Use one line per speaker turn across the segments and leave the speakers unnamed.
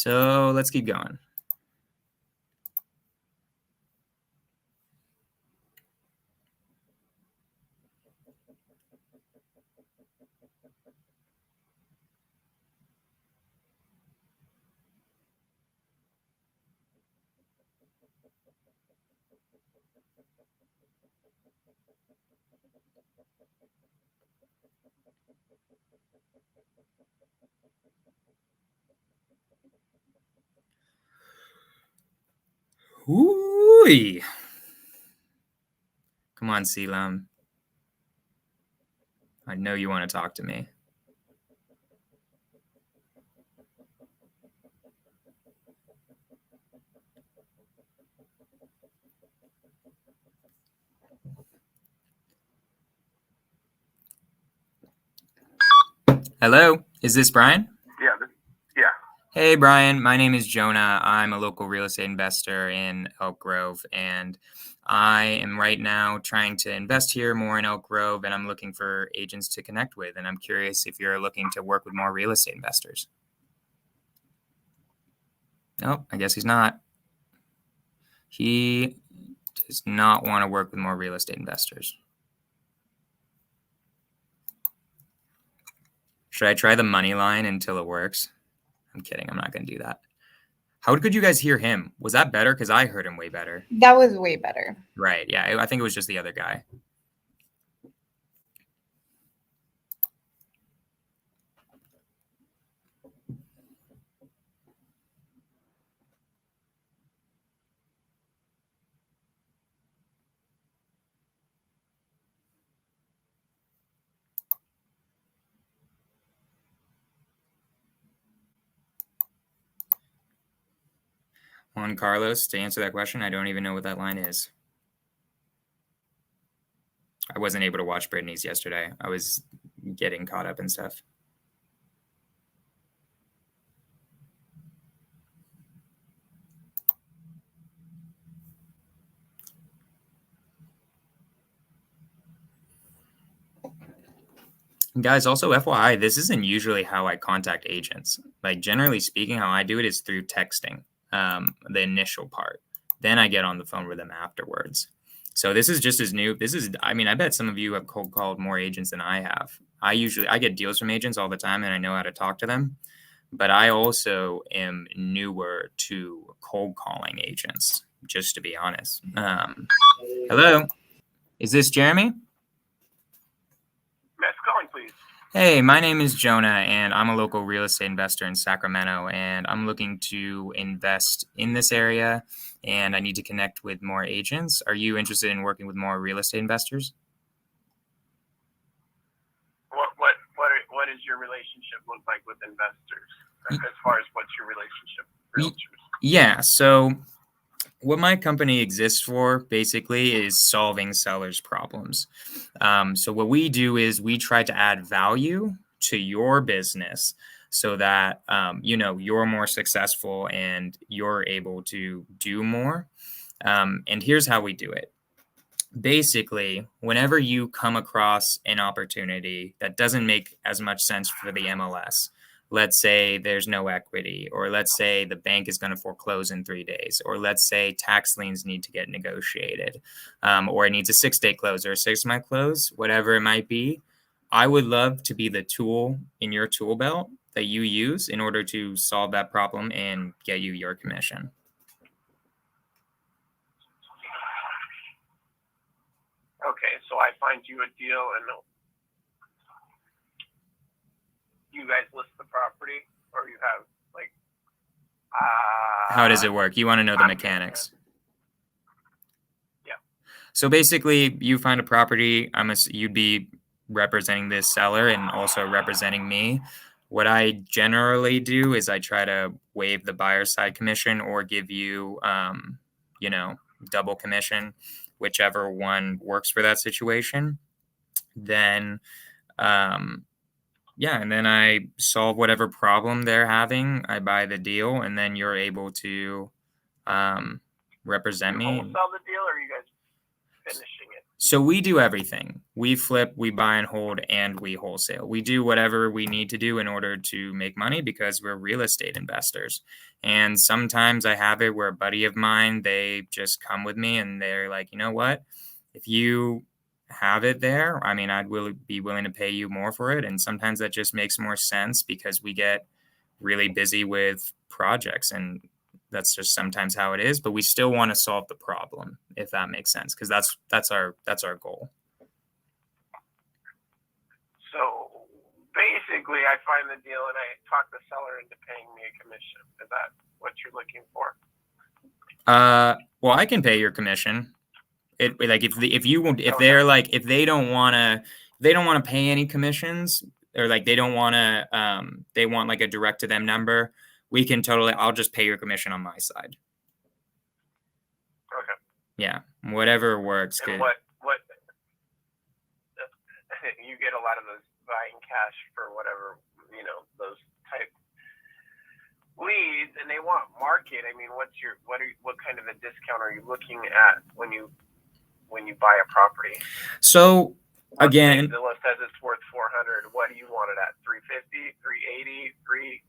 So let's keep going. Ooh. Come on, Selam. I know you want to talk to me. Hello, is this Brian?
Yeah.
Hey, Brian. My name is Jonah. I'm a local real estate investor in Elk Grove, and I am right now trying to invest here more in Elk Grove, and I'm looking for agents to connect with, and I'm curious if you're looking to work with more real estate investors. Nope, I guess he's not. He does not want to work with more real estate investors. Should I try the money line until it works? I'm kidding. I'm not going to do that. How could you guys hear him? Was that better? Because I heard him way better.
That was way better.
Right. Yeah. I think it was just the other guy. Juan Carlos, to answer that question, I don't even know what that line is. I wasn't able to watch Brittany's yesterday. I was getting caught up in stuff. Guys, also FYI, this isn't usually how I contact agents. Like, generally speaking, how I do it is through texting, the initial part. Then I get on the phone with them afterwards. So this is just as new. I mean, I bet some of you have cold called more agents than I have. I get deals from agents all the time, and I know how to talk to them. But I also am newer to cold calling agents, just to be honest. Hello, is this Jeremy?
Yes, calling, please.
Hey, my name is Jonah, and I'm a local real estate investor in Sacramento, and I'm looking to invest in this area, and I need to connect with more agents. Are you interested in working with more real estate investors?
What does your relationship look like with investors? As far as what's your relationship with realtors?
Yeah, so what my company exists for basically is solving sellers' problems. So what we do is we try to add value to your business so that, you're more successful and you're able to do more. And here's how we do it. Basically, whenever you come across an opportunity that doesn't make as much sense for the MLS, let's say there's no equity, or let's say the bank is going to foreclose in 3 days, or let's say tax liens need to get negotiated, or it needs a 6-day close or a 6-month close, whatever it might be. I would love to be the tool in your tool belt that you use in order to solve that problem and get you your commission.
Okay, so I find you a deal and you guys list the property, or you have
How does it work? You want to know the mechanics?
Yeah.
So basically, you find a property. You'd be representing this seller and also representing me. What I generally do is I try to waive the buyer's side commission or give you, double commission, whichever one works for that situation. Then, and then I solve whatever problem they're having. I buy the deal, and then you're able to represent me.
You wholesale the deal, or are you guys finishing it?
So we do everything. We flip, we buy and hold, and we wholesale. We do whatever we need to do in order to make money because we're real estate investors. And sometimes I have it where a buddy of mine, they just come with me and they're like, you know what? If you have it there, I mean, be willing to pay you more for it. And sometimes that just makes more sense because we get really busy with projects, and that's just sometimes how it is, but we still want to solve the problem, if that makes sense, because that's our goal.
So basically, I find the deal and I talk the seller into paying me a commission. Is that what you're looking for?
Well, I can pay your commission. Like if they don't want to pay any commissions, or like they don't want to they want like a direct to them number, I'll just pay your commission on my side.
Okay.
Yeah, whatever works.
And what you get a lot of those buying cash for whatever, those type leads, and they want market. I mean, what kind of a discount are you looking at when you buy a property?
So again,
the list says it's worth 400. What do you want it at? 350, 380, 3?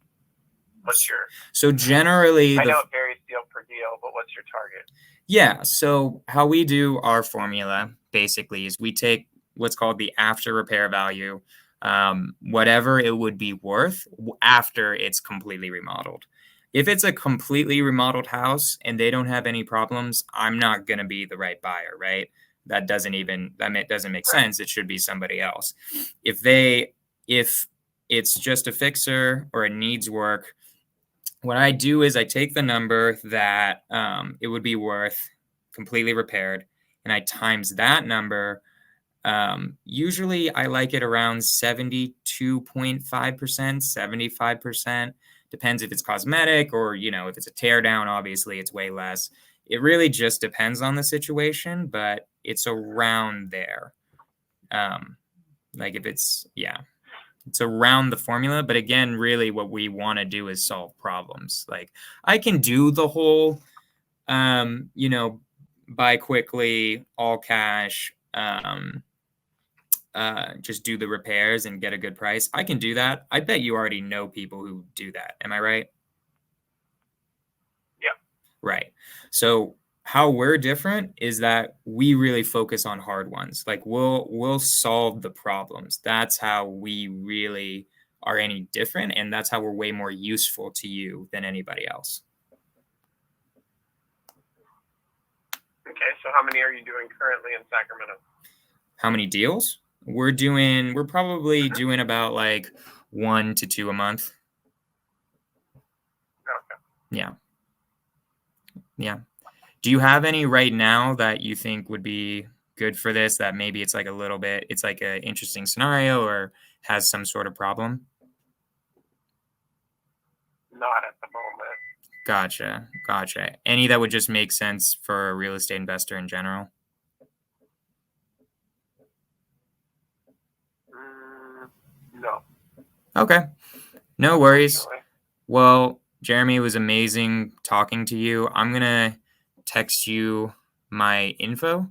What's your?
So generally,
I know it varies deal per deal, but what's your target?
Yeah. So how we do our formula basically is we take what's called the after repair value, whatever it would be worth after it's completely remodeled. If it's a completely remodeled house and they don't have any problems, I'm not going to be the right buyer, right? That doesn't make sense. It should be somebody else. If it's just a fixer or it needs work, what I do is I take the number that it would be worth completely repaired, and I times that number. Usually I like it around 72.5%, 75%. Depends if it's cosmetic or, if it's a tear down, obviously it's way less. It really just depends on the situation, but it's around there. Like if it's around the formula. But again, really what we want to do is solve problems. Like I can do the whole, buy quickly, all cash, just do the repairs and get a good price. I can do that. I bet you already know people who do that. Am I right?
Yeah.
Right. So how we're different is that we really focus on hard ones. Like we'll solve the problems. That's how we really are any different, and that's how we're way more useful to you than anybody else.
Okay, so how many are you doing currently in Sacramento?
How many deals? We're probably doing about like 1 to 2 a month.
Okay.
Yeah. Do you have any right now that you think would be good for this, that maybe it's like an interesting scenario or has some sort of problem?
Not at the moment.
Gotcha. Any that would just make sense for a real estate investor in general?
No.
Okay. No worries. Well, Jeremy, it was amazing talking to you. I'm going to text you my info,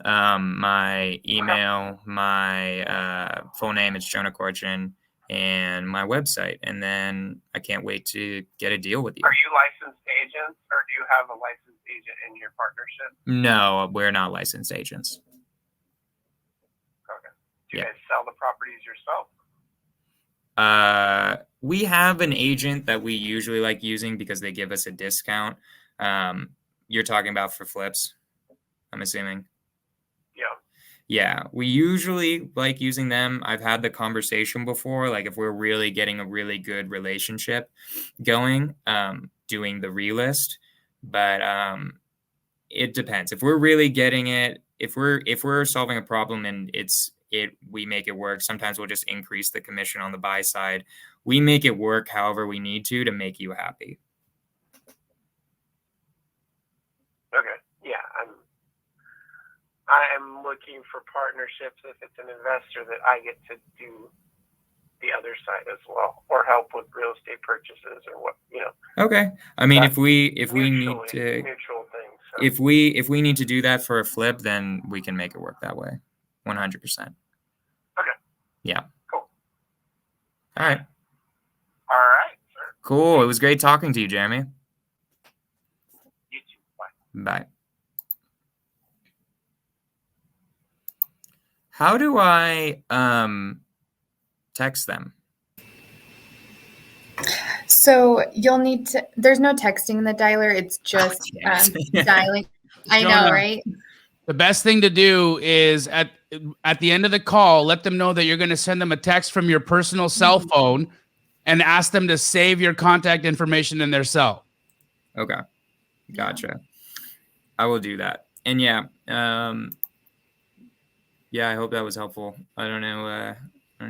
my email, my full name is Jonah Korchin, and my website. And then I can't wait to get a deal with you.
Are you licensed agents, or do you have a licensed agent in your partnership?
No, we're not licensed agents.
Okay. Do you guys sell the properties yourself?
We have an agent that we usually like using because they give us a discount. You're talking about for flips, I'm assuming. Yeah, we usually like using them. I've had the conversation before, like if we're really getting a really good relationship going, doing the relist. But it depends. If we're really getting it, if we're solving a problem and we make it work, sometimes we'll just increase the commission on the buy side. We make it work however we need to make you happy.
Okay. Yeah, I'm looking for partnerships if it's an investor that I get to do the other side as well, or help with real estate purchases or what.
Okay. I mean, if we need to,
mutual things. So.
if we need to do that for a flip, then we can make it work that way. 100%.
Okay.
Yeah.
Cool.
All right.
All right, sir.
Cool. It was great talking to you, Jeremy.
You too. Bye.
Bye. How do I text them?
So you'll need to, there's no texting in the dialer. It's just dialing. I know, right?
The best thing to do is at the end of the call, let them know that you're going to send them a text from your personal cell phone and ask them to save your contact information in their cell.
Okay. Gotcha. I will do that. And yeah, I hope that was helpful. I don't know.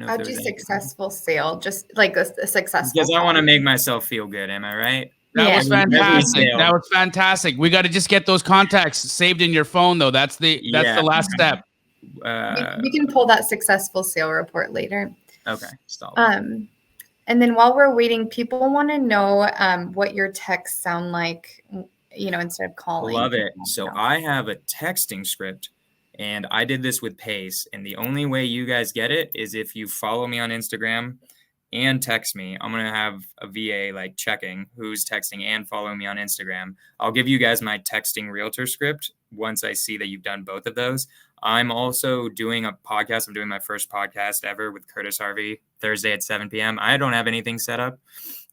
How'd you successful sale? Just like a successful.
Because I want to make myself feel good. Am I right?
That was fantastic. That was fantastic. We got to just get those contacts saved in your phone, though. That's the last step.
We can pull that successful sale report later.
Okay. Stop.
And then while we're waiting, people want to know what your texts sound like, instead of calling.
Love it. So I have a texting script, and I did this with Pace. And the only way you guys get it is if you follow me on Instagram and text me. I'm going to have a VA like checking who's texting and following me on Instagram. I'll give you guys my texting realtor script once I see that you've done both of those. I'm also doing a podcast. I'm doing my first podcast ever with Curtis Harvey Thursday at 7 p.m. I don't have anything set up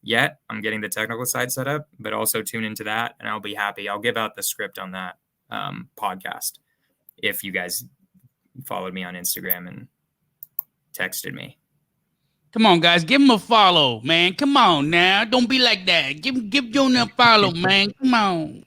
yet. I'm getting the technical side set up, but also tune into that and I'll be happy. I'll give out the script on that podcast if you guys followed me on Instagram and texted me.
Come on, guys. Give him a follow, man. Come on now. Don't be like that. Give Jonah a follow, man. Come on.